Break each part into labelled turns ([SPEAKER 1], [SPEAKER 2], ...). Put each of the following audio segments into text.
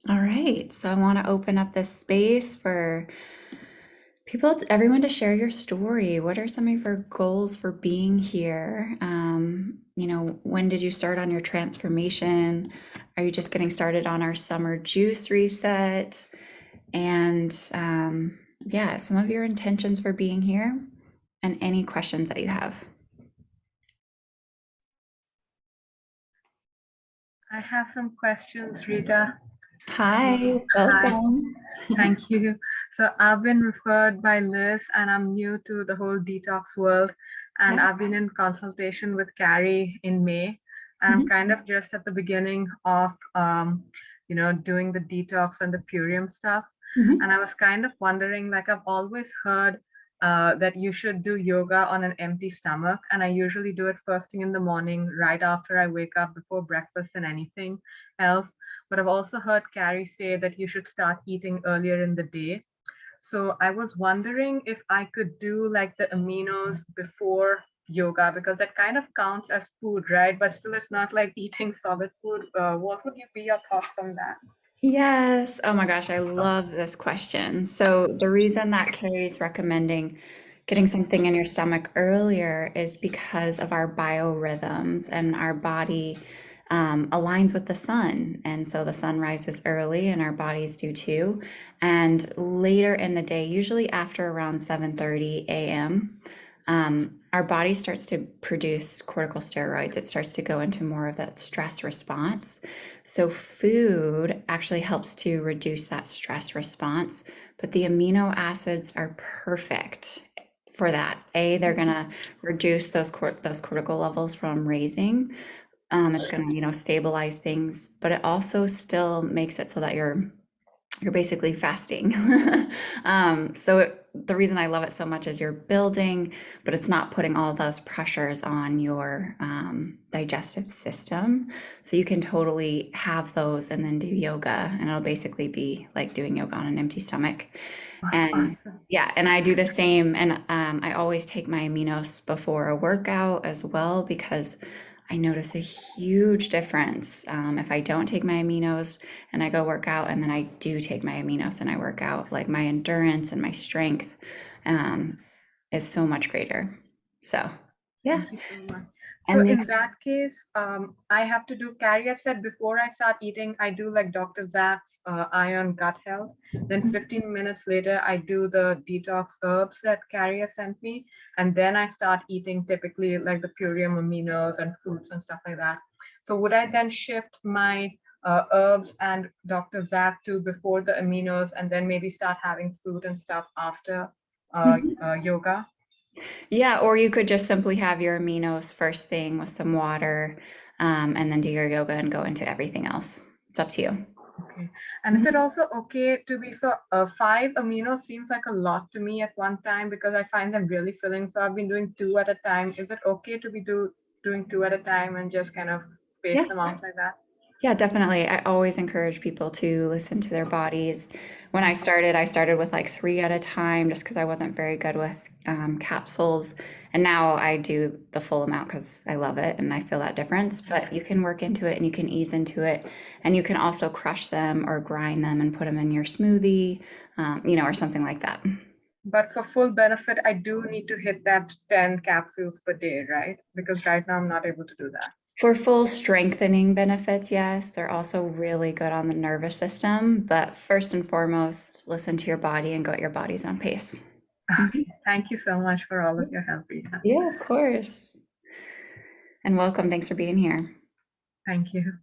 [SPEAKER 1] All right, so I want to open up this space for everyone to share your story. What are some of your goals for being here? When did you start on your transformation? Are you just getting started on our summer juice reset? And yeah, some of your intentions for being here and any questions that you have.
[SPEAKER 2] I have some questions, Rita.
[SPEAKER 1] Hi,
[SPEAKER 2] Hi,
[SPEAKER 1] welcome.
[SPEAKER 2] thank you. So I've been referred by Liz, and I'm new to the whole detox world. And
[SPEAKER 1] Yeah.
[SPEAKER 2] I've been in consultation with Carrie in May, and I'm
[SPEAKER 1] Mhm.
[SPEAKER 2] kind of just at the beginning of, doing the detox and the Purium stuff. And
[SPEAKER 1] Mhm.
[SPEAKER 2] I was kind of wondering, like I've always heard that you should do yoga on an empty stomach, and I usually do it first thing in the morning, right after I wake up, before breakfast and anything else. But I've also heard Carrie say that you should start eating earlier in the day. So I was wondering if I could do like the aminos before yoga, because that kind of counts as food, right? But still, it's not like eating solid food. What would you be your thoughts on that?
[SPEAKER 1] Yes. Oh my gosh, I love this question. So, the reason that Carrie's recommending getting something in your stomach earlier is because of our biorhythms and our body aligns with the sun. And so the sun rises early and our bodies do too. And later in the day, usually after around 7:30 a.m., our body starts to produce corticosteroids. It starts to go into more of that stress response. So, food actually helps to reduce that stress response, but the amino acids are perfect for that. They're gonna reduce those cortical levels from raising. It's gonna, stabilize things, but it also still makes it so that you're basically fasting. The reason I love it so much is you're building, but it's not putting all of those pressures on your digestive system. So you can totally have those and then do yoga, and it'll basically be like doing yoga on an empty stomach. And
[SPEAKER 2] Awesome.
[SPEAKER 1] yeah, and I do the same. And I always take my aminos before a workout as well because I notice a huge difference if I don't take my aminos and I go work out, and then I do take my aminos and I work out. Like my endurance and my strength um, is so much greater. So yeah,
[SPEAKER 2] Thank you so much. So
[SPEAKER 1] and they
[SPEAKER 2] in that case, I have to do, Carrie said before I start eating, I do like Dr. Zach's Iron Gut Health. Then 15 minutes later, I do the detox herbs that Carrie sent me. And then I start eating typically like the Purium aminos and fruits and stuff like that. So would I then shift my herbs and Dr. Zach to before the aminos, and then maybe start having fruit and stuff after yoga?
[SPEAKER 1] yeah, or you could just simply have your aminos first thing with some water, and then do your yoga and go into everything else. It's up to you.
[SPEAKER 2] Okay. And is it also okay to be so five aminos seems like a lot to me at one time because I find them really filling. So I've been doing two at a time. Is it okay to be doing two at a time and just kind of space
[SPEAKER 1] Yeah.
[SPEAKER 2] them out like that?
[SPEAKER 1] Yeah, definitely. I always encourage people to listen to their bodies. When I started with like three at a time just because I wasn't very good with capsules. And now I do the full amount because I love it and I feel that difference. But you can work into it and you can ease into it. And you can also crush them or grind them and put them in your smoothie, or something like that.
[SPEAKER 2] But for full benefit, I do need to hit that 10 capsules per day, right? Because right now I'm not able to do that.
[SPEAKER 1] For full strengthening benefits, yes, they're also really good on the nervous system. But first and foremost, listen to your body and go at your body's own pace. Mhm.
[SPEAKER 2] Okay. Thank you so much for all of your help, Rita.
[SPEAKER 1] Yeah, of course. And welcome. Thanks for being here.
[SPEAKER 2] Thank you.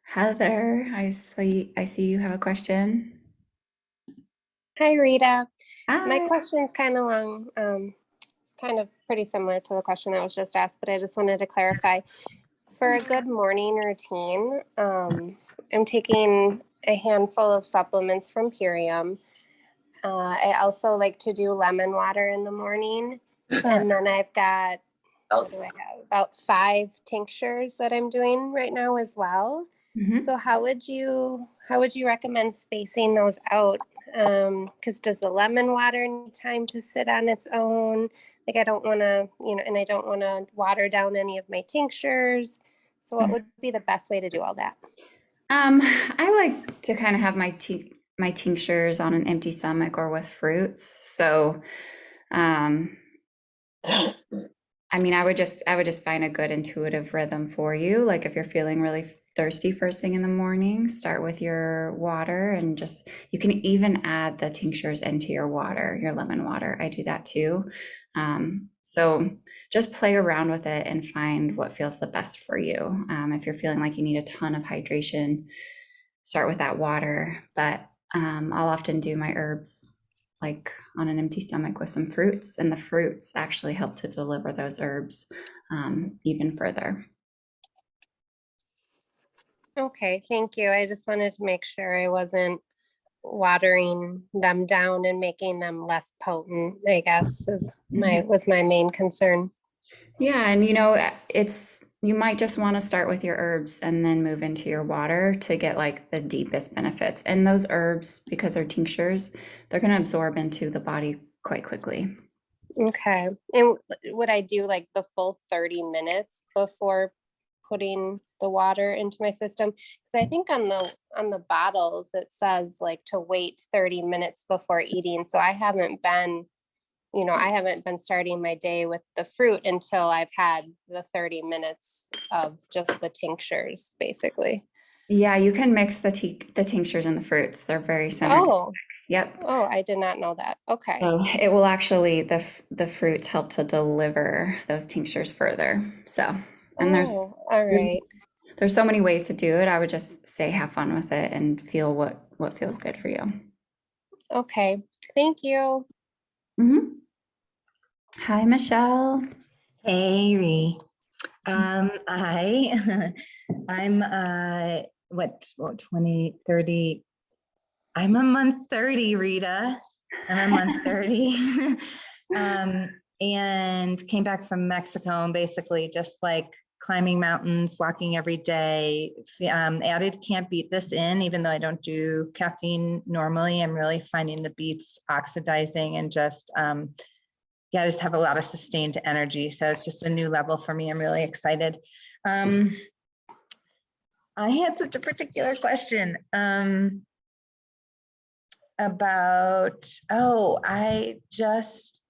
[SPEAKER 1] Heather, I see you have a question.
[SPEAKER 3] Hi, Rita. My
[SPEAKER 1] Hi.
[SPEAKER 3] question's kind of long. It's kind of pretty similar to the question I was just asked, but I just wanted to clarify. For a good morning routine, I'm taking a handful of supplements from Purium. I also like to do lemon water in the morning. And then I've got, what do I have? About 5 tinctures that I'm doing right now as well.
[SPEAKER 1] Mhm.
[SPEAKER 3] So how would you recommend spacing those out? Because does the lemon water need time to sit on its own? Like I don't want to, and I don't want to water down any of my tinctures. So what would be the best way to do all that?
[SPEAKER 1] I like to kind of have my tinctures on an empty stomach or with fruits. So, um, I mean, I would just find a good intuitive rhythm for you. Like if you're feeling really thirsty first thing in the morning, start with your water and just you can even add the tinctures into your water, your lemon water. I do that too. So just play around with it and find what feels the best for you. If you're feeling like you need a ton of hydration, start with that water. But I'll often do my herbs like on an empty stomach with some fruits, and the fruits actually help to deliver those herbs even further.
[SPEAKER 3] Okay, thank you. I just wanted to make sure I wasn't watering them down and making them less potent, I guess, was my main concern.
[SPEAKER 1] Yeah, and it's you might just want to start with your herbs and then move into your water to get like the deepest benefits. And those herbs, because they're tinctures, they're going to absorb into the body quite quickly.
[SPEAKER 3] Okay. And would I do like the full 30 minutes before putting the water into my system? Because I think on the bottles it says like to wait 30 minutes before eating. So I haven't been starting my day with the fruit until I've had the 30 minutes of just the tinctures, basically.
[SPEAKER 1] Yeah, you can mix the tinctures and the fruits. They're very synergistic.
[SPEAKER 3] Oh,
[SPEAKER 1] Yep.
[SPEAKER 3] oh, I did not know that. Okay.
[SPEAKER 1] So it will actually the fruits help to deliver those tinctures further. So, and
[SPEAKER 3] Oh, all
[SPEAKER 1] there's
[SPEAKER 3] right.
[SPEAKER 1] there's so many ways to do it. I would just say have fun with it and feel what feels good for you.
[SPEAKER 3] Okay. Thank you.
[SPEAKER 1] Hmm. Hi, Michelle.
[SPEAKER 4] Hey, Ree. I I'm what 20 30. I'm a month 30, Rita. I'm a month 30. um and came back from Mexico and basically just like climbing mountains, walking every day. Added Can't Beat This in, even though I don't do caffeine normally. I'm really finding the beats oxidizing and just yeah, I just have a lot of sustained energy. So it's just a new level for me. I'm really excited. Um, I had such a particular question about, I just,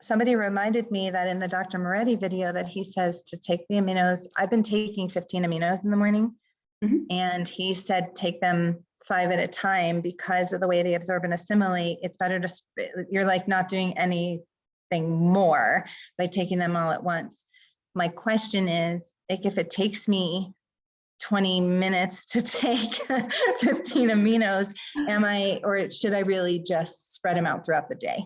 [SPEAKER 4] somebody reminded me that in the Dr. Moretti video that he says to take the aminos. I've been taking 15 aminos in the morning.
[SPEAKER 1] Mhm.
[SPEAKER 4] And he said take them 5 at a time because of the way they absorb and assimilate. It's better to, you're like not doing anything more by taking them all at once. My question is, like, if it takes me 20 minutes to take 15 aminos, or should I really just spread them out throughout the day?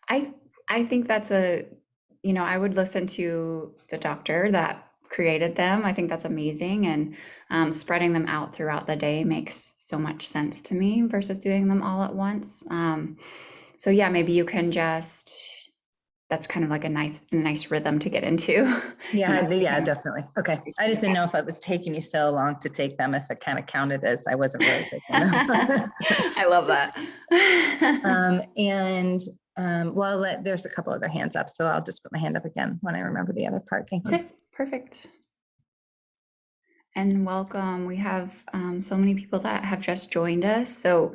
[SPEAKER 1] I I think I would listen to the doctor that created them. I think that's amazing, and spreading them out throughout the day makes so much sense to me versus doing them all at once. So yeah, maybe you can just that's kind of like a nice rhythm to get into.
[SPEAKER 4] Yeah, yeah,
[SPEAKER 1] Kind of
[SPEAKER 4] definitely. Okay. I just didn't know if it was taking me so long to take them, if it kind of counted as I wasn't really taking them.
[SPEAKER 1] I love that.
[SPEAKER 4] And well, there's a couple other hands up, so I'll just put my hand up again when I remember the other part. Thank you.
[SPEAKER 1] Okay, perfect. And welcome. We have so many people that have just joined us. So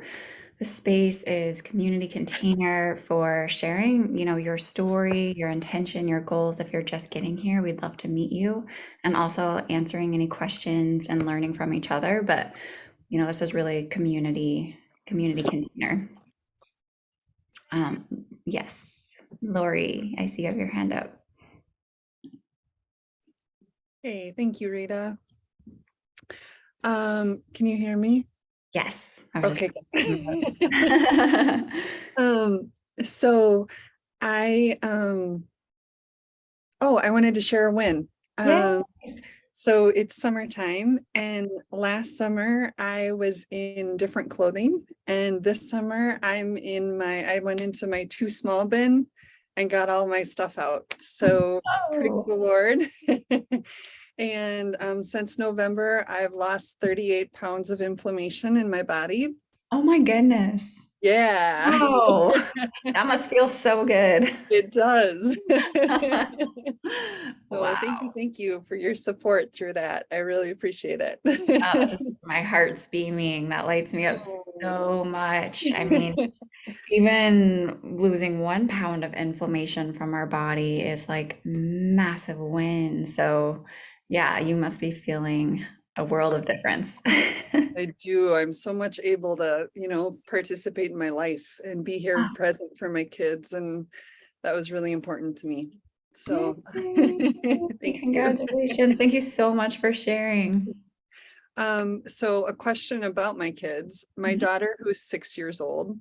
[SPEAKER 1] the space is community container for sharing, your story, your intention, your goals. If you're just getting here, we'd love to meet you, and also answering any questions and learning from each other. But this is really community container. Yes, Lori, I see you have your hand up.
[SPEAKER 5] Hey, thank you, Rita. Can you hear me?
[SPEAKER 1] Yes, I was
[SPEAKER 5] Okay.
[SPEAKER 1] just.
[SPEAKER 5] So I I wanted to share a win.
[SPEAKER 1] Yay.
[SPEAKER 5] So it's summertime, and last summer I was in different clothing, and this summer I went into my too small bin and got all my stuff out. So praise the Lord. And since November, I've lost 38 pounds of inflammation in my body.
[SPEAKER 1] Oh my goodness.
[SPEAKER 5] Yeah,
[SPEAKER 1] Wow. That must feel so good.
[SPEAKER 5] it does. So
[SPEAKER 1] Wow.
[SPEAKER 5] thank you for your support through that. I really appreciate
[SPEAKER 1] Just
[SPEAKER 5] it.
[SPEAKER 1] my heart's beaming. That lights me up
[SPEAKER 5] Oh.
[SPEAKER 1] so much. I mean, even losing 1 pound of inflammation from our body is like massive win. So, yeah, you must be feeling a world of difference.
[SPEAKER 5] I do. I'm so much able to, participate in my life and be here
[SPEAKER 1] Wow.
[SPEAKER 5] present for my kids. And that was really important to me. So
[SPEAKER 1] Yay.
[SPEAKER 5] thank you.
[SPEAKER 1] Congratulations. Thank you so much for sharing.
[SPEAKER 5] So a question about my kids. My
[SPEAKER 1] Mhm.
[SPEAKER 5] daughter, who's 6 years old,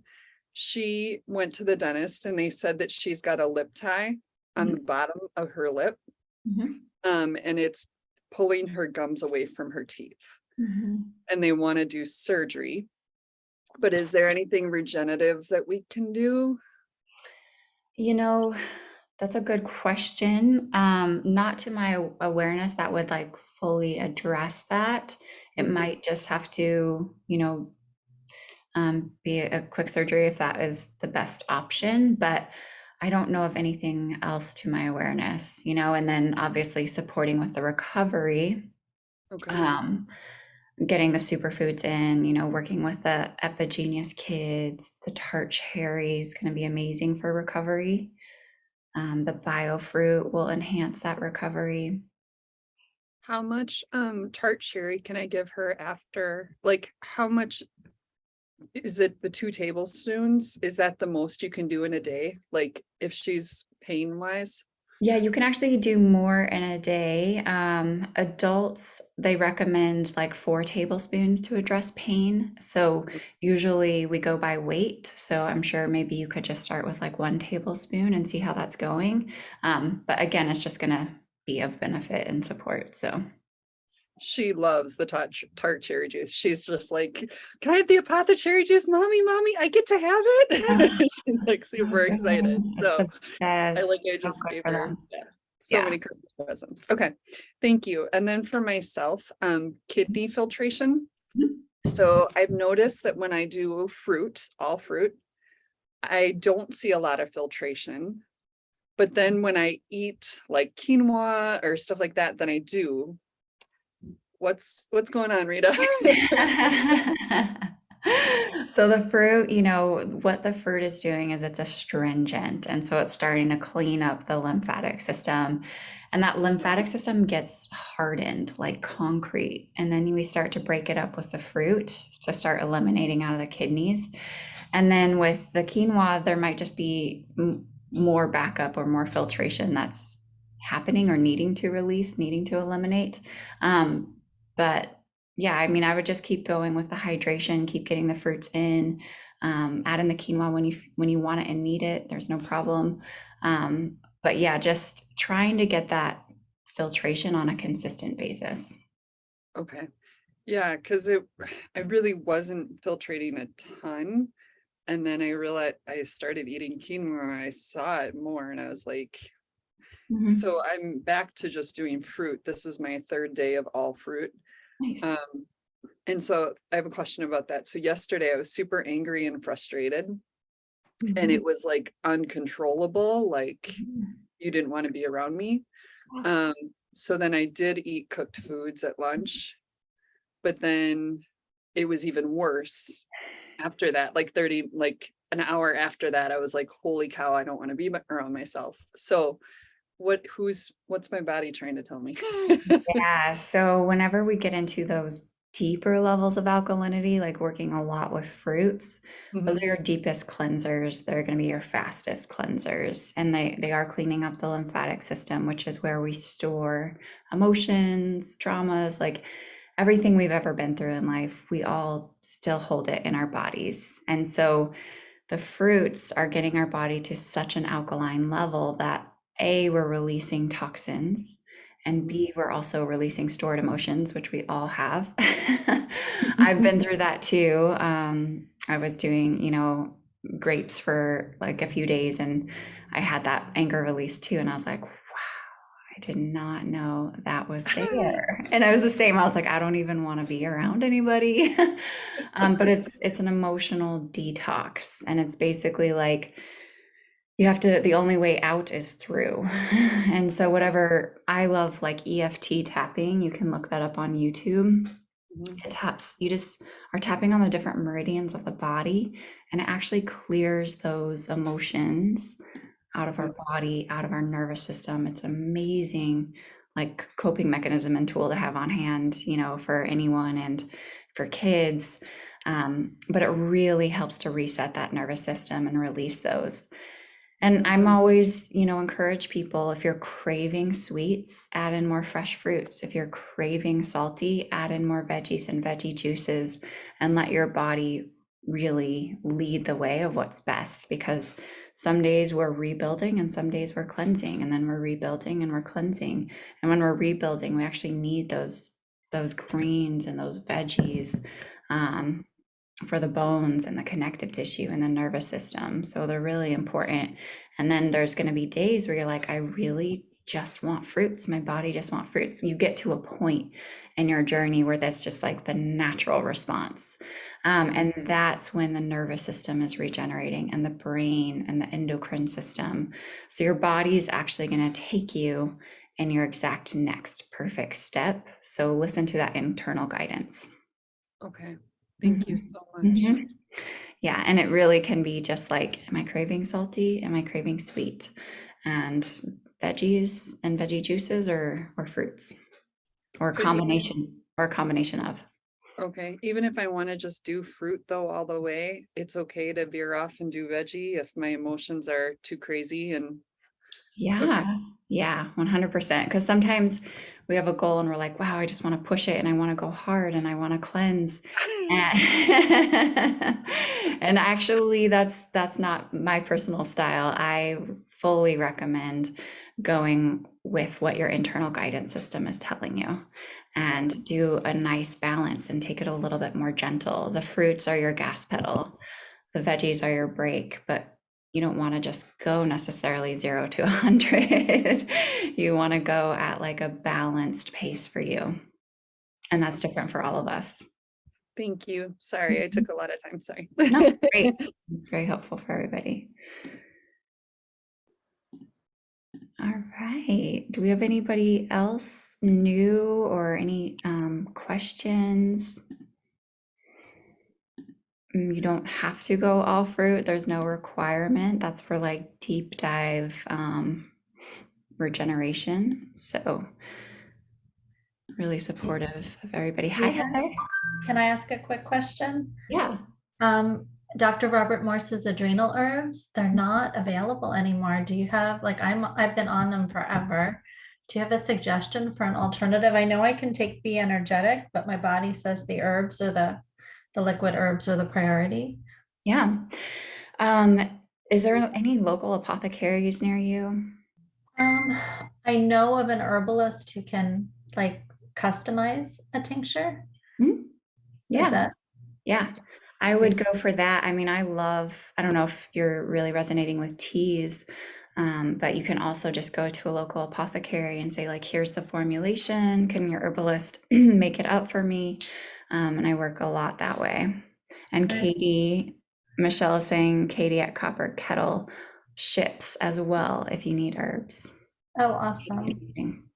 [SPEAKER 5] she went to the dentist and they said that she's got a lip tie on
[SPEAKER 1] Mhm.
[SPEAKER 5] the bottom of her lip.
[SPEAKER 1] Mhm.
[SPEAKER 5] And it's pulling her gums away from her teeth.
[SPEAKER 1] Mhm.
[SPEAKER 5] And they want to do surgery. But is there anything regenerative that we can do?
[SPEAKER 1] You know, that's a good question. Not to my awareness that would like fully address that. It
[SPEAKER 5] Mhm.
[SPEAKER 1] might just have to, be a quick surgery if that is the best option. But I don't know of anything else to my awareness, and then obviously supporting with the recovery,
[SPEAKER 5] Okay.
[SPEAKER 1] um, getting the superfoods in, working with the Epigenius kids, the tart cherry is going to be amazing for recovery. The biofruit will enhance that recovery.
[SPEAKER 5] How much tart cherry can I give her after? Like, how much is it? The 2 tablespoons? Is that the most you can do in a day? Like, if she's pain wise?
[SPEAKER 1] Yeah, you can actually do more in a day. Adults, they recommend like 4 tablespoons to address pain. So usually we go by weight. So I'm sure maybe you could just start with like 1 tablespoon and see how that's going. But again, it's just going to be of benefit and support. So.
[SPEAKER 5] She loves the tart cherry juice. She's just like, can I have the apothecary juice, mommy? I get to have
[SPEAKER 1] Ah,
[SPEAKER 5] it. She's like
[SPEAKER 1] so
[SPEAKER 5] super excited.
[SPEAKER 1] good. It's
[SPEAKER 5] So
[SPEAKER 1] the best.
[SPEAKER 5] I
[SPEAKER 1] So
[SPEAKER 5] just
[SPEAKER 1] good
[SPEAKER 5] gave
[SPEAKER 1] for
[SPEAKER 5] her,
[SPEAKER 1] them.
[SPEAKER 5] yeah, so
[SPEAKER 1] Yeah.
[SPEAKER 5] many Christmas presents. Okay, thank you. And then for myself, kidney filtration. So I've noticed that when I do fruit, all fruit, I don't see a lot of filtration. But then when I eat like quinoa or stuff like that, then I do. What's going on, Rita?
[SPEAKER 1] So the fruit, what the fruit is doing is it's astringent. And so it's starting to clean up the lymphatic system. And that lymphatic system gets hardened like concrete. And then we start to break it up with the fruit to start eliminating out of the kidneys. And then with the quinoa, there might just be more backup or more filtration that's happening or needing to release, needing to eliminate. But yeah, I mean, I would just keep going with the hydration, keep getting the fruits in, add in the quinoa when you want it and need it. There's no problem. But yeah, just trying to get that filtration on a consistent basis.
[SPEAKER 5] Okay. Yeah, because I really wasn't filtrating a ton. And then I realized I started eating quinoa. I saw it more and I was like,
[SPEAKER 1] Mhm.
[SPEAKER 5] so I'm back to just doing fruit. This is my third day of all fruit.
[SPEAKER 1] Nice.
[SPEAKER 5] Um, and so I have a question about that. So yesterday I was super angry and frustrated, and
[SPEAKER 1] Mhm.
[SPEAKER 5] it was like uncontrollable, like
[SPEAKER 1] Mhm.
[SPEAKER 5] you didn't want to be around me. Um, so then I did eat cooked foods at lunch, but then it was even worse after that, like 30, like an hour after that, I was like, holy cow, I don't want to be around myself. So what's my body trying to tell me?
[SPEAKER 1] Yeah, so whenever we get into those deeper levels of alkalinity, like working a lot with fruits, those are
[SPEAKER 5] Mhm.
[SPEAKER 1] your deepest cleansers. They're going to be your fastest cleansers, and they are cleaning up the lymphatic system, which is where we store emotions, traumas, like everything we've ever been through in life. We all still hold it in our bodies, and so the fruits are getting our body to such an alkaline level that A, we're releasing toxins, and
[SPEAKER 5] Mhm.
[SPEAKER 1] B, we're also releasing stored emotions, which we all have. I've been through that too. I was doing, grapes for like a few days and I had that anger release too. And I was like, wow, I did not know that was there. And I was the same. I was like, I don't even want to be around anybody. But it's an emotional detox, and it's basically like you have to, the only way out is through. And so whatever, I love like EFT tapping, you can look that up on YouTube.
[SPEAKER 5] Mhm.
[SPEAKER 1] It taps, you just are tapping on the different meridians of the body, and it actually clears those emotions out of our body, out of our nervous system. It's an amazing like coping mechanism and tool to have on hand, you know, for anyone and for kids. But it really helps to reset that nervous system and release those. And I'm always, you know, encourage people, if you're craving sweets, add in more fresh fruits. If you're craving salty, add in more veggies and veggie juices, and let your body really lead the way of what's best, because some days we're rebuilding and some days we're cleansing, and then we're rebuilding and we're cleansing. And when we're rebuilding, we actually need those greens and those veggies. For the bones and the connective tissue and the nervous system. So they're really important. And then there's going to be days where you're like, I really just want fruits. My body just wants fruits. You get to a point in your journey where that's just like the natural response. And that's when the nervous system is regenerating, and the brain and the endocrine system. So your body is actually going to take you in your exact next perfect step. So listen to that internal guidance.
[SPEAKER 5] Okay. Thank you
[SPEAKER 1] Mhm.
[SPEAKER 5] so much.
[SPEAKER 1] Mhm. Yeah, and it really can be just like, am I craving salty? Am I craving sweet? And veggies and veggie juices, or fruits, or a
[SPEAKER 5] So even,
[SPEAKER 1] combination of.
[SPEAKER 5] okay, even if I want to just do fruit though all the way, it's okay to veer off and do veggie if my emotions are too crazy and okay.
[SPEAKER 1] Yeah, yeah, 100%. Because sometimes we have a goal and we're like, wow, I just want to push it and I want to go hard and I want to cleanse. And, and actually, that's not my personal style. I fully recommend going with what your internal guidance system is telling you, and do a nice balance and take it a little bit more gentle. The fruits are your gas pedal, the veggies are your brake, but you don't want to just go necessarily 0 to 100. You want to go at like a balanced pace for you. And that's different for all of us.
[SPEAKER 5] Thank you. Sorry, I took a lot of time. Sorry.
[SPEAKER 1] No, great. It's very helpful for everybody. All right. Do we have anybody else new or any questions? You don't have to go all fruit. There's no requirement. That's for like deep dive regeneration. So really supportive of everybody. Hi,
[SPEAKER 6] Yeah.
[SPEAKER 1] Heather.
[SPEAKER 6] Can I ask a quick question?
[SPEAKER 1] Yeah.
[SPEAKER 6] Dr. Robert Morse's adrenal herbs, they're not available anymore. Do you have, like, I've been on them forever. Do you have a suggestion for an alternative? I know I can take Be Energetic, but my body says the herbs or the liquid herbs are the priority.
[SPEAKER 1] Yeah. Is there any local apothecaries near you?
[SPEAKER 6] I know of an herbalist who can like customize a tincture.
[SPEAKER 1] Hmm?
[SPEAKER 6] Is
[SPEAKER 1] Yeah.
[SPEAKER 6] that
[SPEAKER 1] Yeah. I would go for that. I mean, I don't know if you're really resonating with teas, but you can also just go to a local apothecary and say, like, here's the formulation. Can your herbalist make it up for me? And I work a lot that way. And
[SPEAKER 6] Right.
[SPEAKER 1] Michelle is saying Katie at Copper Kettle ships as well if you need herbs.
[SPEAKER 6] Oh, awesome.
[SPEAKER 1] Amazing.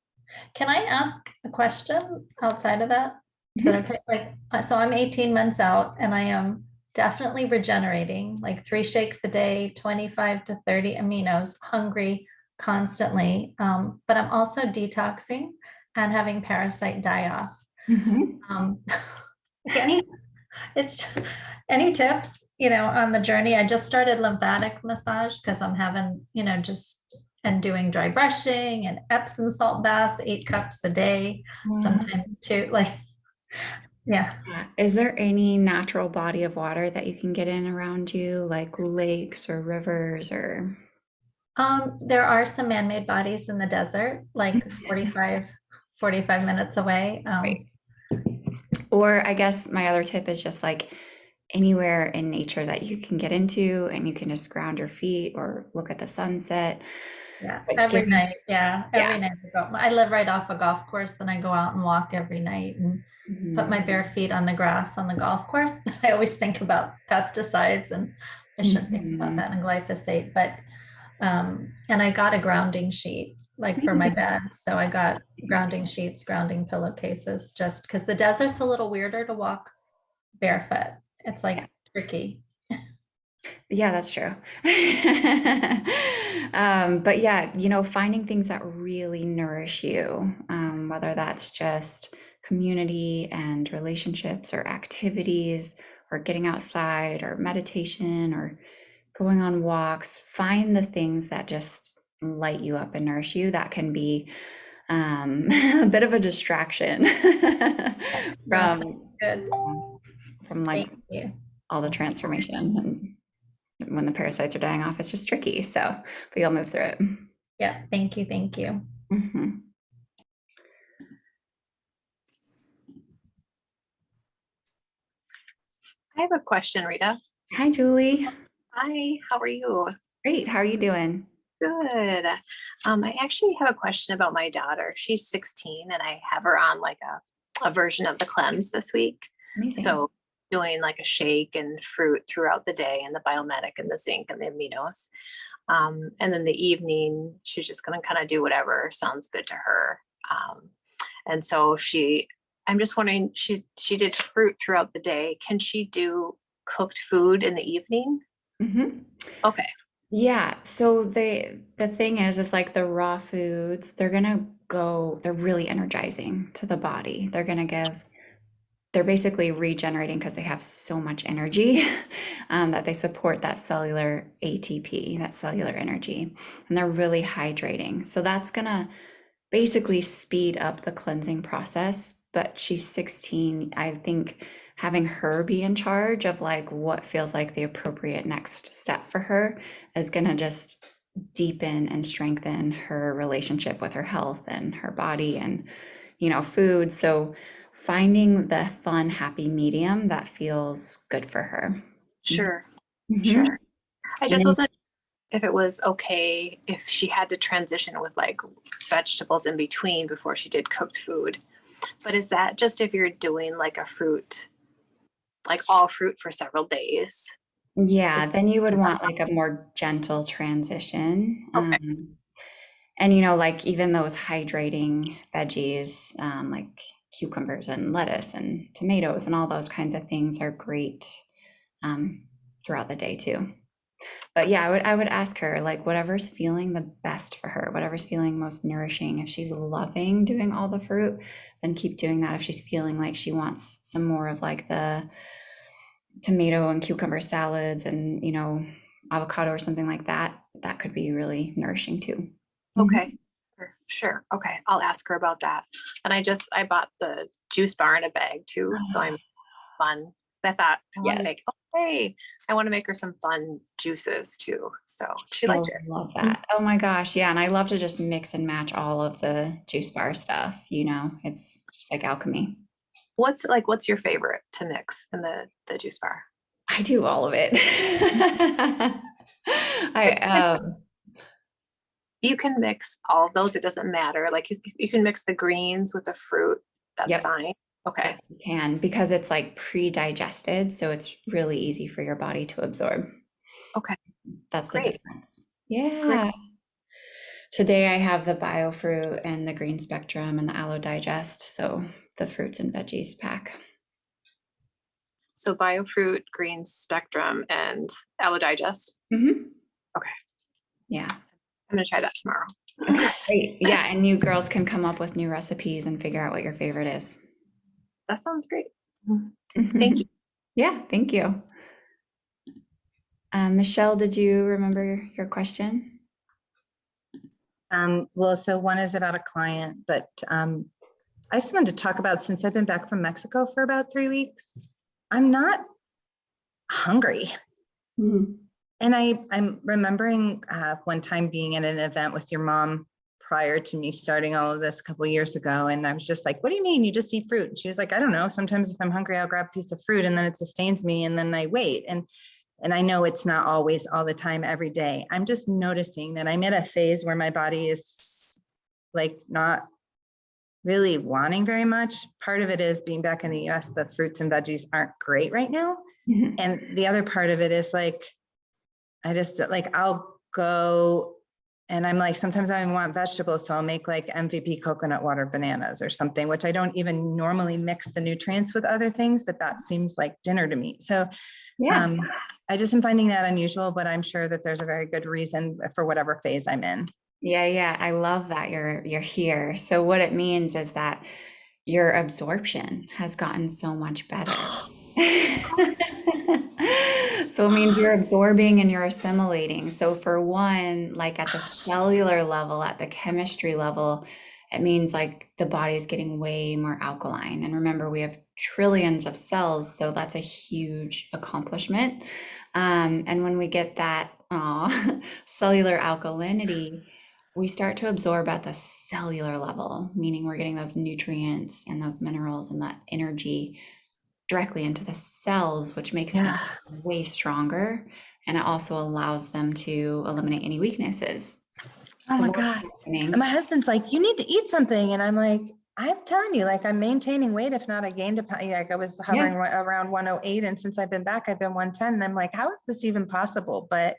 [SPEAKER 6] Can I ask a question outside of that? Is that
[SPEAKER 1] Mhm.
[SPEAKER 6] okay? Like, so I'm 18 months out and I am definitely regenerating, like 3 shakes a day, 25 to 30 aminos, hungry constantly. But I'm also detoxing and having parasite die off.
[SPEAKER 1] Mhm.
[SPEAKER 6] Like it's any tips, on the journey? I just started lymphatic massage because I'm having, just and doing dry brushing and Epsom salt baths, 8 cups a day, sometimes 2. Like, yeah.
[SPEAKER 1] Is there any natural body of water that you can get in around you, like lakes or rivers or?
[SPEAKER 6] There are some man-made bodies in the desert, like 45 minutes away.
[SPEAKER 1] Right. Or I guess my other tip is just like anywhere in nature that you can get into and you can just ground your feet or look at the sunset.
[SPEAKER 6] Yeah,
[SPEAKER 1] But
[SPEAKER 6] every night. Yeah,
[SPEAKER 1] yeah.
[SPEAKER 6] every night. I live right off a golf course, and I go out and walk every night and put my
[SPEAKER 1] Mhm.
[SPEAKER 6] bare feet on the grass on the golf course. I always think about pesticides, and I shouldn't think about
[SPEAKER 1] Mhm.
[SPEAKER 6] that, and glyphosate. But and I got a grounding sheet like for my
[SPEAKER 1] Amazing.
[SPEAKER 6] bed. So I got grounding sheets, grounding pillowcases, just because the desert's a little weirder to walk barefoot. It's
[SPEAKER 1] Yeah.
[SPEAKER 6] like tricky.
[SPEAKER 1] Yeah, that's true. But yeah, finding things that really nourish you, whether that's just community and relationships or activities or getting outside or meditation or going on walks, find the things that just light you up and nourish you. That can be a bit of a distraction
[SPEAKER 6] Yes,
[SPEAKER 1] from
[SPEAKER 6] good.
[SPEAKER 1] like
[SPEAKER 6] Thank you.
[SPEAKER 1] all the transformation. And when the parasites are dying off, it's just tricky. So, but you'll move through it.
[SPEAKER 6] Yeah, thank you. Thank you.
[SPEAKER 1] Mhm.
[SPEAKER 7] I have a question, Rita.
[SPEAKER 1] Hi, Julie.
[SPEAKER 7] Hi, how are you?
[SPEAKER 1] Great. How are you doing?
[SPEAKER 7] Good. I actually have a question about my daughter. She's 16 and I have her on like a version of the cleanse this week.
[SPEAKER 1] Amazing.
[SPEAKER 7] So doing like a shake and fruit throughout the day and the biometic and the zinc and the aminos. And then the evening, she's just going to kind of do whatever sounds good to her. And so I'm just wondering, she did fruit throughout the day. Can she do cooked food in the evening?
[SPEAKER 1] hmm
[SPEAKER 7] Okay.
[SPEAKER 1] Yeah. So the thing is like the raw foods, they're really energizing to the body. They're basically regenerating because they have so much energy that they support that cellular ATP, that cellular energy, and they're really hydrating. So that's gonna basically speed up the cleansing process. But she's 16. I think having her be in charge of like what feels like the appropriate next step for her is gonna just deepen and strengthen her relationship with her health and her body and food. So finding the fun, happy medium that feels good for her.
[SPEAKER 7] Sure.
[SPEAKER 1] Mhm.
[SPEAKER 7] Sure. I
[SPEAKER 1] And
[SPEAKER 7] just
[SPEAKER 1] then
[SPEAKER 7] wasn't if it was okay if she had to transition with like vegetables in between before she did cooked food. But is that just if you're doing like a fruit, like all fruit for several days?
[SPEAKER 1] yeah,
[SPEAKER 7] Is,
[SPEAKER 1] then you would
[SPEAKER 7] is that
[SPEAKER 1] want like a more gentle transition.
[SPEAKER 7] okay?
[SPEAKER 1] And like even those hydrating veggies, like cucumbers and lettuce and tomatoes and all those kinds of things are great throughout the day too. But yeah, I would ask her like whatever's feeling the best for her, whatever's feeling most nourishing. If she's loving doing all the fruit, then keep doing that. If she's feeling like she wants some more of like the tomato and cucumber salads and avocado or something like that, that could be really nourishing too.
[SPEAKER 7] Okay. Sure. Okay. I'll ask her about that. And I bought the juice bar in a bag too. So I'm fun. I thought
[SPEAKER 1] Yes.
[SPEAKER 7] I want to make her some fun juices too. So she
[SPEAKER 1] I
[SPEAKER 7] liked it.
[SPEAKER 1] love that. Oh my gosh. Yeah. And I love to just mix and match all of the juice bar stuff. It's just like alchemy.
[SPEAKER 7] What's your favorite to mix in the juice bar?
[SPEAKER 1] I do all of it. I
[SPEAKER 7] You can mix all of those. It doesn't matter. Like you can mix the greens with the fruit. That's
[SPEAKER 1] Yep.
[SPEAKER 7] fine. Okay.
[SPEAKER 1] Yep, you can because it's like pre-digested, so it's really easy for your body to absorb.
[SPEAKER 7] Okay.
[SPEAKER 1] That's the
[SPEAKER 7] Great.
[SPEAKER 1] difference.
[SPEAKER 7] Great.
[SPEAKER 1] Yeah. Today I have the bio fruit and the green spectrum and the aloe digest, so the fruits and veggies pack.
[SPEAKER 7] So biofruit, green spectrum, and aloe digest.
[SPEAKER 1] Mhm.
[SPEAKER 7] Okay.
[SPEAKER 1] Yeah.
[SPEAKER 7] I'm gonna try that tomorrow.
[SPEAKER 1] Okay, great. Yeah, and you girls can come up with new recipes and figure out what your favorite is.
[SPEAKER 7] That sounds great. Thank you.
[SPEAKER 1] Yeah, thank you. Michelle, did you remember your question?
[SPEAKER 4] Well, so one is about a client, but I just wanted to talk about, since I've been back from Mexico for about 3 weeks, I'm not hungry.
[SPEAKER 1] Mhm.
[SPEAKER 4] And I'm remembering one time being at an event with your mom prior to me starting all of this a couple of years ago. And I was just like, what do you mean you just eat fruit? And she was like, I don't know. Sometimes if I'm hungry, I'll grab a piece of fruit and then it sustains me and then I wait. And and I know it's not always all the time, every day. I'm just noticing that I'm at a phase where my body is like not really wanting very much. Part of it is being back in the US, the fruits and veggies aren't great right now.
[SPEAKER 1] Mhm.
[SPEAKER 4] And the other part of it is like, I just like, I'll go and I'm like, sometimes I want vegetables. So I'll make like MVP coconut water bananas or something, which I don't even normally mix the nutrients with other things, but that seems like dinner to me. So
[SPEAKER 1] Yeah.
[SPEAKER 4] I just am finding that unusual, but I'm sure that there's a very good reason for whatever phase I'm in.
[SPEAKER 1] Yeah. I love that you're here. So what it means is that your absorption has gotten so much better. So it means you're absorbing and you're assimilating. So for one, like at the cellular level, at the chemistry level, it means like the body is getting way more alkaline. And remember, we have trillions of cells, so that's a huge accomplishment. And when we get that cellular alkalinity, we start to absorb at the cellular level, meaning we're getting those nutrients and those minerals and that energy directly into the cells, which makes them way stronger. And it also allows them to eliminate any weaknesses.
[SPEAKER 4] Oh
[SPEAKER 1] So
[SPEAKER 4] my
[SPEAKER 1] what's
[SPEAKER 4] God. And
[SPEAKER 1] happening?
[SPEAKER 4] my husband's like, you need to eat something. And I'm like, I'm telling you, like I'm maintaining weight. If not, I gained a pound. Like I was hovering around 108. And since I've been back, I've been 110. And I'm like, how is this even possible? But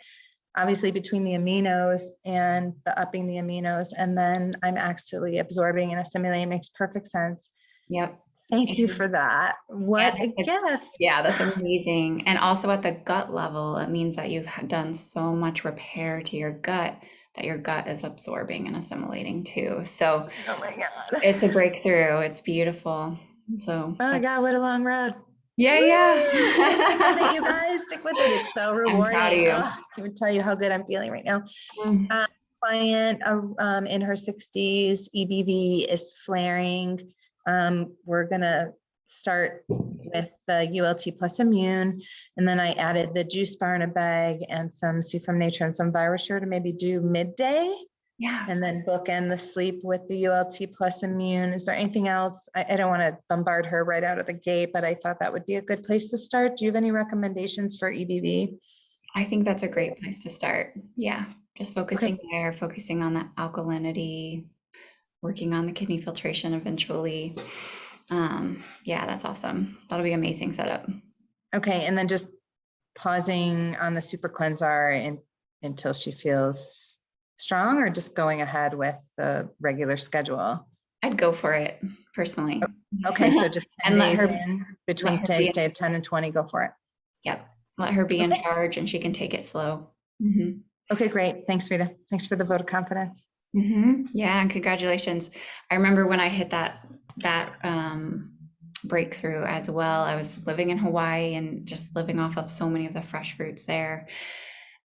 [SPEAKER 4] obviously between the aminos and the upping the aminos, and then I'm actually absorbing and assimilating, makes perfect sense.
[SPEAKER 1] Yep.
[SPEAKER 4] Thank you
[SPEAKER 1] And
[SPEAKER 4] for that. What a gift.
[SPEAKER 1] yeah, that's amazing. And also at the gut level, it means that you've done so much repair to your gut that your gut is absorbing and assimilating too. So
[SPEAKER 4] Oh my God.
[SPEAKER 1] it's a breakthrough. It's beautiful. So
[SPEAKER 4] Oh my God, what a long road.
[SPEAKER 1] yeah.
[SPEAKER 4] Stick with it, you guys. Stick with it. It's so
[SPEAKER 1] I'm proud of
[SPEAKER 4] rewarding.
[SPEAKER 1] you.
[SPEAKER 4] Oh, I can tell you how good I'm feeling right now.
[SPEAKER 1] Mm.
[SPEAKER 4] Client in her 60s, EBV is flaring. We're gonna start with the ULT plus immune, and then I added the juice bar in a bag and some See From Nature and some ViraSure to maybe do midday.
[SPEAKER 1] Yeah.
[SPEAKER 4] And then bookend the sleep with the ULT plus immune. Is there anything else? I don't want to bombard her right out of the gate, but I thought that would be a good place to start. Do you have any recommendations for EBV?
[SPEAKER 1] I think that's a great place to start. Yeah. Just focusing there, focusing on that alkalinity, working on the kidney filtration eventually. Yeah, that's awesome. That'll be amazing setup.
[SPEAKER 4] Okay, and then just pausing on the super cleanser until she feels strong, or just going ahead with the regular schedule?
[SPEAKER 1] I'd go for it personally.
[SPEAKER 4] Okay, so just 10
[SPEAKER 1] And let
[SPEAKER 4] days
[SPEAKER 1] her
[SPEAKER 4] in between day 10 and 20, go for it.
[SPEAKER 1] Yep. Let her be in
[SPEAKER 4] Okay.
[SPEAKER 1] charge and she can take it slow. Mhm.
[SPEAKER 4] Okay, great. Thanks, Rita. Thanks for the vote of confidence.
[SPEAKER 1] Yeah, and congratulations. I remember when I hit that breakthrough as well. I was living in Hawaii and just living off of so many of the fresh fruits there.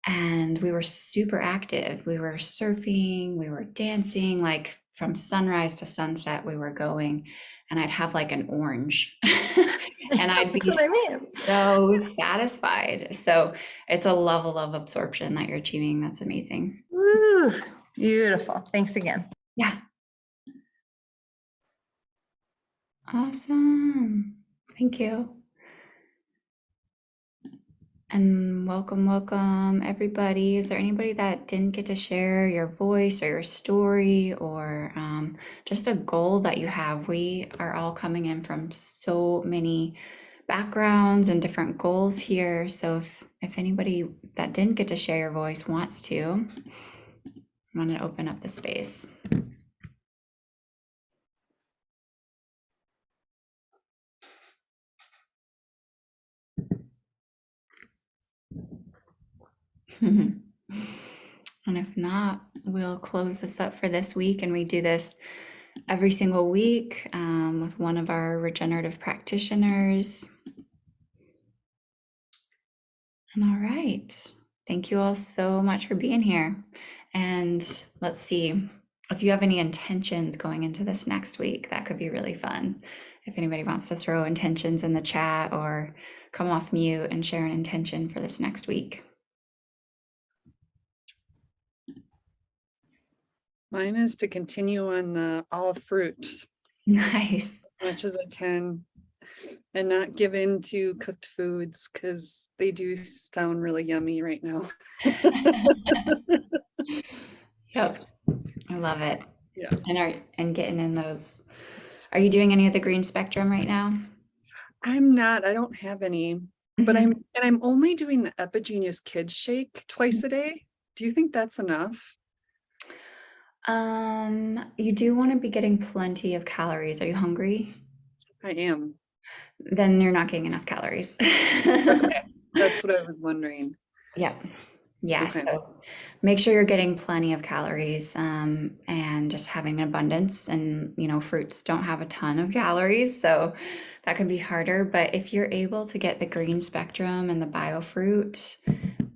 [SPEAKER 1] And we were super active. We were surfing, we were dancing, like from sunrise to sunset, we were going, and I'd have like an orange. And I'd be
[SPEAKER 4] That's what I mean.
[SPEAKER 1] so satisfied. So it's a level of absorption that you're achieving. That's amazing.
[SPEAKER 4] Woo, beautiful. Thanks again.
[SPEAKER 1] Yeah. Awesome. Thank you. And welcome, everybody. Is there anybody that didn't get to share your voice or your story or just a goal that you have? We are all coming in from so many backgrounds and different goals here. So if anybody that didn't get to share your voice wants to, I'm going to open up the space. And if not, we'll close this up for this week. And we do this every single week with one of our regenerative practitioners. And all right. Thank you all so much for being here. And let's see if you have any intentions going into this next week, that could be really fun. If anybody wants to throw intentions in the chat or come off mute and share an intention for this next week.
[SPEAKER 5] Mine is to continue on the olive fruits
[SPEAKER 1] Nice.
[SPEAKER 5] as much as I can. and not give in to cooked foods because they do sound really yummy right now.
[SPEAKER 1] Yep, I love it.
[SPEAKER 5] Yeah.
[SPEAKER 1] And getting in those. Are you doing any of the green spectrum right now?
[SPEAKER 5] I'm not, I don't have any, but
[SPEAKER 1] Mhm.
[SPEAKER 5] I'm only doing the Epigenius Kids Shake twice a day. Do you think that's enough?
[SPEAKER 1] You do want to be getting plenty of calories. Are you hungry?
[SPEAKER 5] I am.
[SPEAKER 1] Then you're not getting enough calories.
[SPEAKER 5] Okay, that's what I was wondering.
[SPEAKER 1] Yep. Yeah.
[SPEAKER 5] Okay.
[SPEAKER 1] So make sure you're getting plenty of calories, and just having an abundance. And, fruits don't have a ton of calories, so that can be harder. But if you're able to get the green spectrum and the biofruit,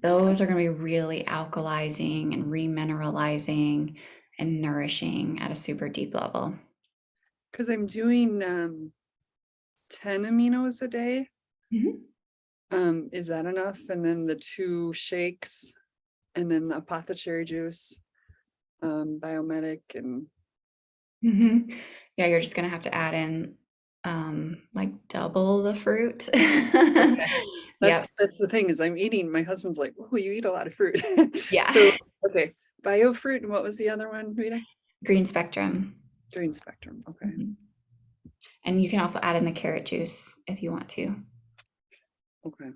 [SPEAKER 1] those are going to be really alkalizing and remineralizing and nourishing at a super deep level.
[SPEAKER 5] Because I'm doing 10 aminos a day. Is that enough? And then the 2 shakes, and then the apothecary juice, biomedic, and
[SPEAKER 1] Yeah, you're just gonna have to add in like double the fruit.
[SPEAKER 5] okay.
[SPEAKER 1] Yep.
[SPEAKER 5] That's the thing, is I'm eating, my husband's like, oh, you eat a lot of fruit.
[SPEAKER 1] Yeah.
[SPEAKER 5] So, okay, biofruit, and what was the other one, Rita?
[SPEAKER 1] Green spectrum.
[SPEAKER 5] Green spectrum, okay.
[SPEAKER 1] And you can also add in the carrot juice if you want to.
[SPEAKER 5] Okay.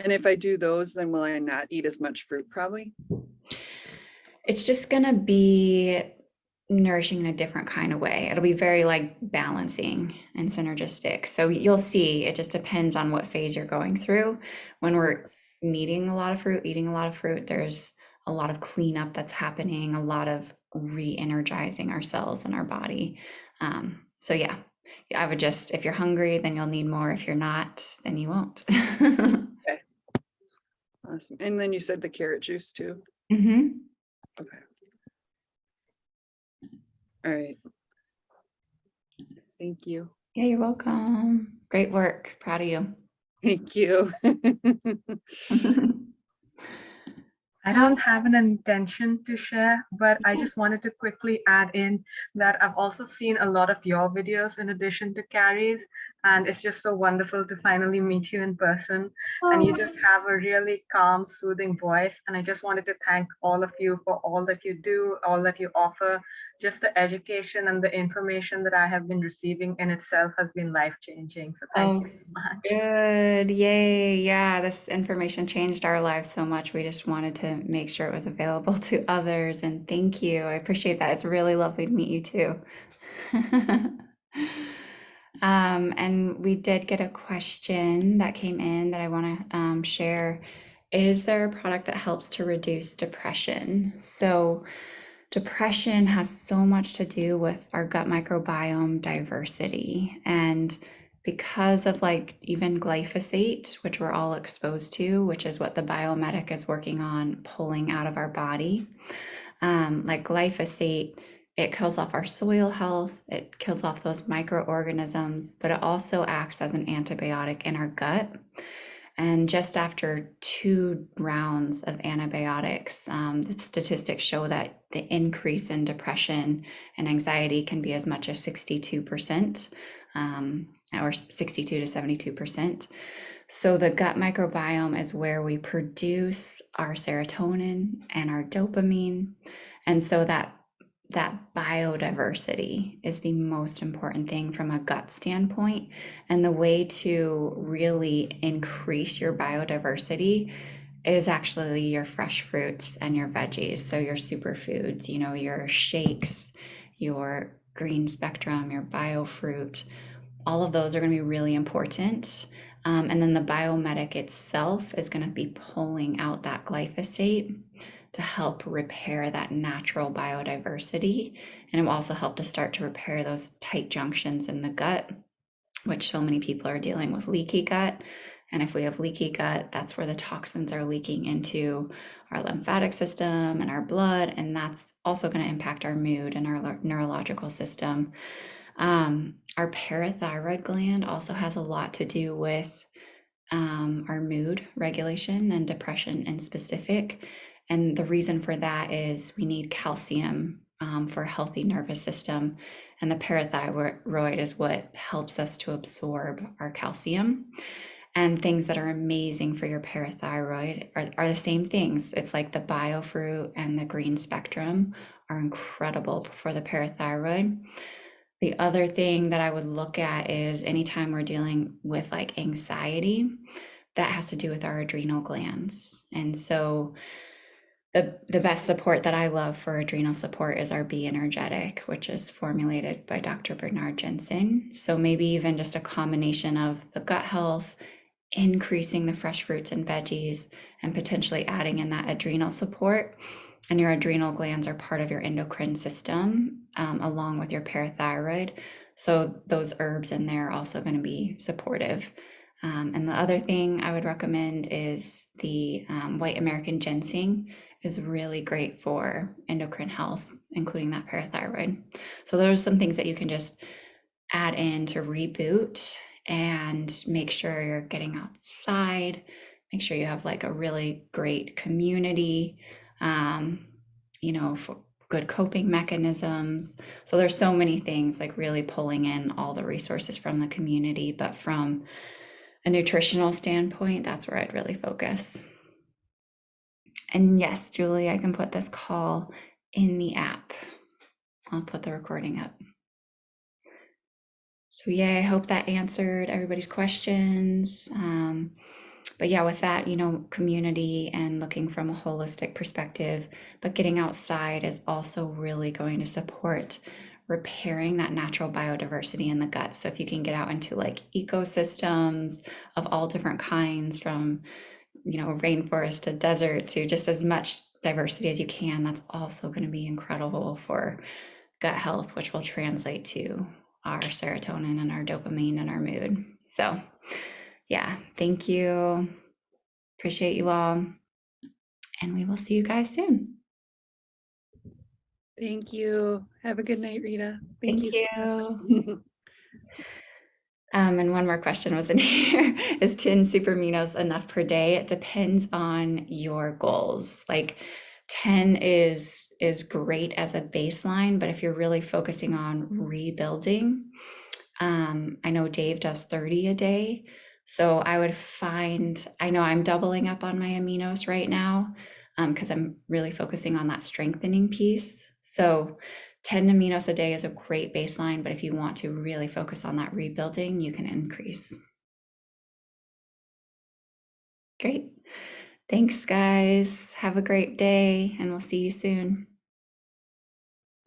[SPEAKER 5] And if I do those, then will I not eat as much fruit probably?
[SPEAKER 1] It's just gonna be nourishing in a different kind of way. It'll be very like balancing and synergistic. So you'll see it just depends on what phase you're going through. When we're needing a lot of fruit, eating a lot of fruit, there's a lot of cleanup that's happening, a lot of re-energizing our cells in our body. So yeah, I would just, if you're hungry, then you'll need more. If you're not, then you won't.
[SPEAKER 5] Okay. Awesome. And then you said the carrot juice too. Okay. All right. Thank you.
[SPEAKER 1] Yeah, you're welcome. Great work. Proud of you.
[SPEAKER 5] Thank you.
[SPEAKER 2] I don't have an intention to share, but I just wanted to quickly add in that I've also seen a lot of your videos in addition to Carrie's, and it's just so wonderful to finally meet you in person. And you just have a really calm, soothing voice. And I just wanted to thank all of you for all that you do, all that you offer. Just the education and the information that I have been receiving in itself has been life-changing. So thank you so much.
[SPEAKER 1] Good. Yay. Yeah, this information changed our lives so much. We just wanted to make sure it was available to others. And thank you. I appreciate that. It's really lovely to meet you too. And we did get a question that came in that I want to share. Is there a product that helps to reduce depression? So, depression has so much to do with our gut microbiome diversity. And because of like even glyphosate, which we're all exposed to, which is what the biomedic is working on pulling out of our body, like glyphosate, it kills off our soil health, it kills off those microorganisms, but it also acts as an antibiotic in our gut. And just after 2 rounds of antibiotics, the statistics show that the increase in depression and anxiety can be as much as 62%, or 62 to 72%. So the gut microbiome is where we produce our serotonin and our dopamine. And so that biodiversity is the most important thing from a gut standpoint. And the way to really increase your biodiversity is actually your fresh fruits and your veggies. So your superfoods, your shakes, your green spectrum, your biofruit, all of those are going to be really important. And then the biomedic itself is going to be pulling out that glyphosate to help repair that natural biodiversity. And it will also help to start to repair those tight junctions in the gut, which so many people are dealing with leaky gut. And if we have leaky gut, that's where the toxins are leaking into our lymphatic system and our blood. And that's also going to impact our mood and our neurological system. Our parathyroid gland also has a lot to do with our mood regulation and depression in specific. And the reason for that is we need calcium for a healthy nervous system. and the parathyroid is what helps us to absorb our calcium. And things that are amazing for your parathyroid are the same things. It's like the biofruit and the green spectrum are incredible for the parathyroid. The other thing that I would look at is anytime we're dealing with like anxiety, that has to do with our adrenal glands. And so the best support that I love for adrenal support is our Be Energetic, which is formulated by Dr. Bernard Jensen. So maybe even just a combination of the gut health, increasing the fresh fruits and veggies, and potentially adding in that adrenal support. And your adrenal glands are part of your endocrine system, along with your parathyroid. So those herbs in there are also going to be supportive. And the other thing I would recommend is the white American ginseng is really great for endocrine health, including that parathyroid. So those are some things that you can just add in to reboot and make sure you're getting outside, make sure you have like a really great community, for good coping mechanisms. So there's so many things, like really pulling in all the resources from the community, but from a nutritional standpoint, that's where I'd really focus. And yes, Julie, I can put this call in the app. I'll put the recording up. So yeah, I hope that answered everybody's questions. But yeah, with that, community and looking from a holistic perspective, but getting outside is also really going to support repairing that natural biodiversity in the gut. So if you can get out into like ecosystems of all different kinds, from rainforest to desert to just as much diversity as you can, that's also going to be incredible for gut health, which will translate to our serotonin and our dopamine and our mood. So yeah, thank you. Appreciate you all. And we will see you guys soon.
[SPEAKER 5] Thank you. Have a good night, Rita. Thank
[SPEAKER 1] Thank
[SPEAKER 5] you so much.
[SPEAKER 1] And one more question was in here. Is 10 superaminos enough per day? It depends on your goals. Like 10 is great as a baseline, but if you're really focusing on rebuilding, I know Dave does 30 a day. So I know I'm doubling up on my aminos right now, because I'm really focusing on that strengthening piece. So 10 aminos a day is a great baseline, but if you want to really focus on that rebuilding, you can increase. Great. Thanks, guys. Have a great day, and we'll see you soon.